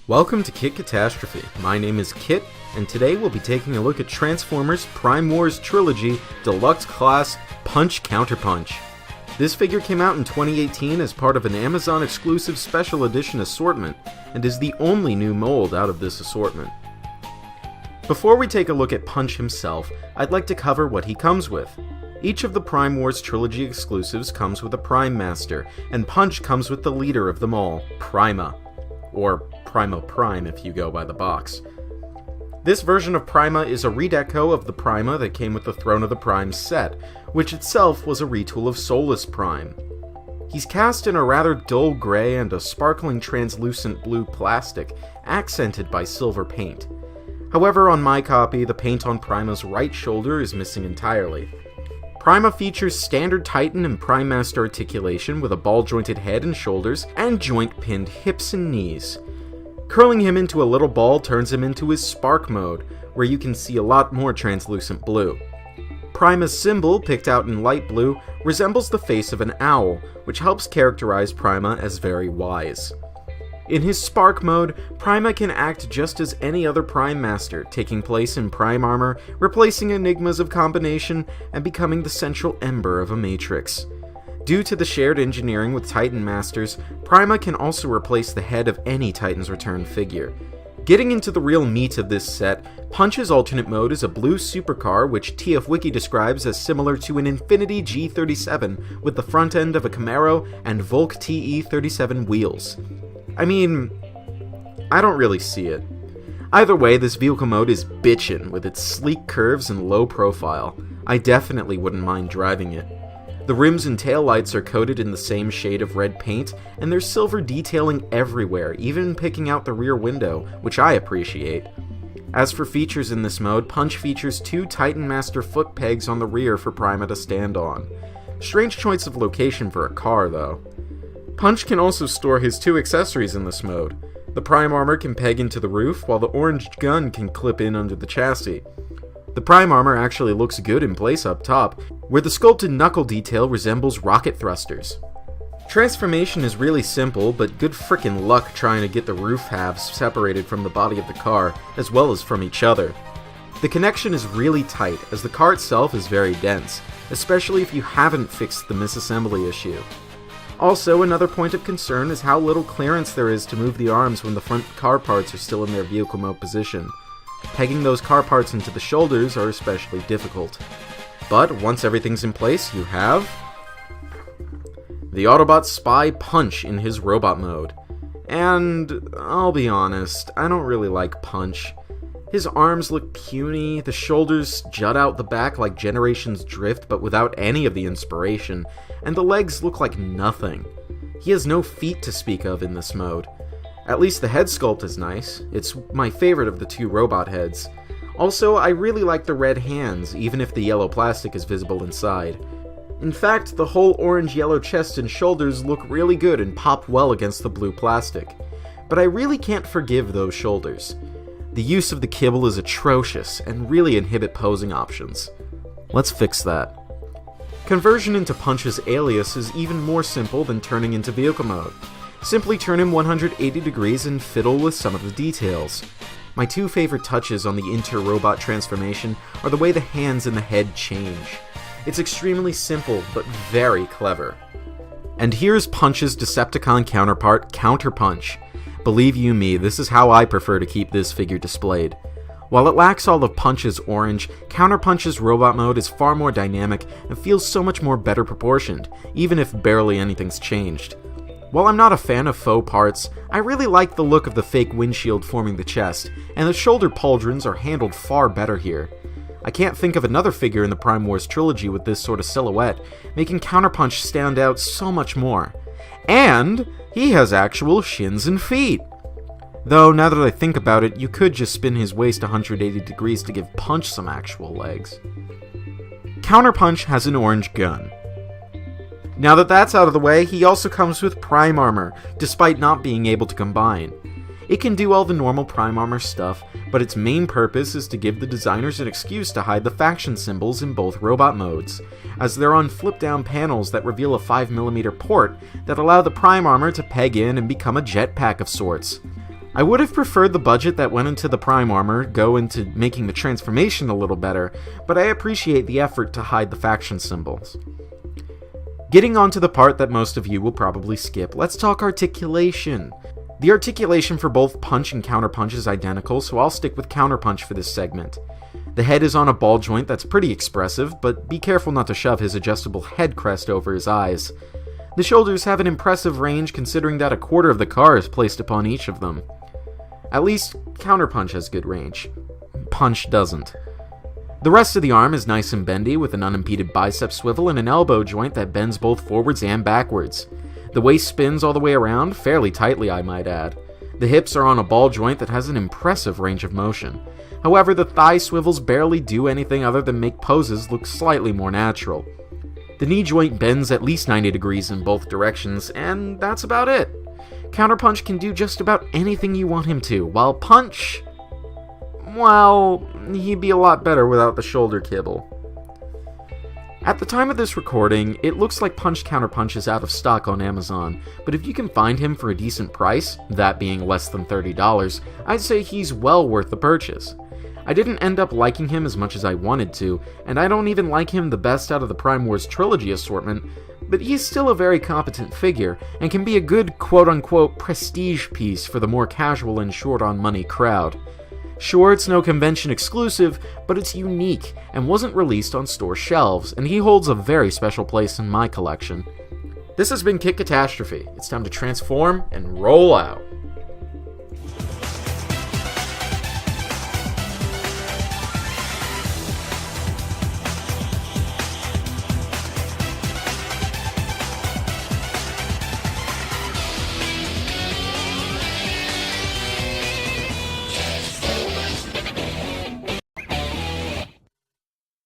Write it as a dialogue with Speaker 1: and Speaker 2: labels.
Speaker 1: Welcome to Kit Katastrophe. My name is Kit, and today we'll be taking a look at Transformers Prime Wars Trilogy Deluxe Class PUNCH-COUNTERPUNCH. This figure came out in 2018 as part of an Amazon exclusive special edition assortment, and is the only new mold out of this assortment. Before we take a look at Punch himself, I'd like to cover what he comes with. Each of the Prime Wars Trilogy exclusives comes with a Prime Master, and Punch comes with the leader of them all, Prima. Or Primo Prime if you go by the box. This version of Prima is a redeco of the Prima that came with the Throne of the Prime set, which itself was a retool of Solus Prime. He's cast in a rather dull gray and a sparkling translucent blue plastic, accented by silver paint. However, on my copy, the paint on Prima's right shoulder is missing entirely. Prima features standard Titan and Prime Master articulation with a ball-jointed head and shoulders, and joint-pinned hips and knees. Curling him into a little ball turns him into his Spark mode, where you can see a lot more translucent blue. Prima's symbol, picked out in light blue, resembles the face of an owl, which helps characterize Prima as very wise. In his Spark mode, Prima can act just as any other Prime Master, taking place in Prime armor, replacing enigmas of combination, and becoming the central ember of a matrix. Due to the shared engineering with Titan Masters, Prima can also replace the head of any Titan's Return figure. Getting into the real meat of this set, Punch's alternate mode is a blue supercar which TFWiki describes as similar to an Infiniti G37 with the front end of a Camaro and Volk TE37 wheels. I mean, I don't really see it. Either way, this vehicle mode is bitchin' with its sleek curves and low profile. I definitely wouldn't mind driving it. The rims and taillights are coated in the same shade of red paint, and there's silver detailing everywhere, even picking out the rear window, which I appreciate. As for features in this mode, Punch features two Titan Master foot pegs on the rear for Prima to stand on. Strange choice of location for a car, though. Punch can also store his two accessories in this mode. The Prime armor can peg into the roof, while the orange gun can clip in under the chassis. The Prime armor actually looks good in place up top, where the sculpted knuckle detail resembles rocket thrusters. Transformation is really simple, but good frickin' luck trying to get the roof halves separated from the body of the car, as well as from each other. The connection is really tight, as the car itself is very dense, especially if you haven't fixed the misassembly issue. Also, another point of concern is how little clearance there is to move the arms when the front car parts are still in their vehicle mode position. Pegging those car parts into the shoulders are especially difficult. But once everything's in place, you have the Autobot spy Punch in his robot mode. And I'll be honest, I don't really like Punch. His arms look puny, the shoulders jut out the back like Generations Drift but without any of the inspiration, and the legs look like nothing. He has no feet to speak of in this mode. At least the head sculpt is nice. It's my favorite of the two robot heads. Also, I really like the red hands, even if the yellow plastic is visible inside. In fact, the whole orange-yellow chest and shoulders look really good and pop well against the blue plastic. But I really can't forgive those shoulders. The use of the kibble is atrocious and really inhibit posing options. Let's fix that. Conversion into Punch's alias is even more simple than turning into vehicle mode. Simply turn him 180 degrees and fiddle with some of the details. My two favorite touches on the inter-robot transformation are the way the hands and the head change. It's extremely simple, but very clever. And here's Punch's Decepticon counterpart, Counterpunch. Believe you me, this is how I prefer to keep this figure displayed. While it lacks all of Punch's orange, Counterpunch's robot mode is far more dynamic and feels so much more better proportioned, even if barely anything's changed. While I'm not a fan of faux parts, I really like the look of the fake windshield forming the chest, and the shoulder pauldrons are handled far better here. I can't think of another figure in the Prime Wars trilogy with this sort of silhouette, making Counterpunch stand out so much more. And he has actual shins and feet! Though, now that I think about it, you could just spin his waist 180 degrees to give Punch some actual legs. Counterpunch has an orange gun. Now that that's out of the way, he also comes with Prime armor, despite not being able to combine. It can do all the normal Prime armor stuff, but its main purpose is to give the designers an excuse to hide the faction symbols in both robot modes, as they're on flip-down panels that reveal a 5mm port that allow the Prime armor to peg in and become a jetpack of sorts. I would have preferred the budget that went into the Prime armor go into making the transformation a little better, but I appreciate the effort to hide the faction symbols. Getting on to the part that most of you will probably skip, let's talk articulation. The articulation for both Punch and Counterpunch is identical, so I'll stick with Counterpunch for this segment. The head is on a ball joint that's pretty expressive, but be careful not to shove his adjustable head crest over his eyes. The shoulders have an impressive range considering that a quarter of the car is placed upon each of them. At least, Counterpunch has good range. Punch doesn't. The rest of the arm is nice and bendy, with an unimpeded bicep swivel and an elbow joint that bends both forwards and backwards. The waist spins all the way around, fairly tightly I might add. The hips are on a ball joint that has an impressive range of motion. However, the thigh swivels barely do anything other than make poses look slightly more natural. The knee joint bends at least 90 degrees in both directions, and that's about it. Counterpunch can do just about anything you want him to, while Punch... well, he'd be a lot better without the shoulder kibble. At the time of this recording, it looks like Punch-Counterpunch is out of stock on Amazon, but if you can find him for a decent price, that being less than $30, I'd say he's well worth the purchase. I didn't end up liking him as much as I wanted to, and I don't even like him the best out of the Prime Wars Trilogy assortment, but he's still a very competent figure, and can be a good quote-unquote prestige piece for the more casual and short-on-money crowd. Sure, it's no convention exclusive, but it's unique, and wasn't released on store shelves, and he holds a very special place in my collection. This has been Katastrophe. It's time to transform and roll out.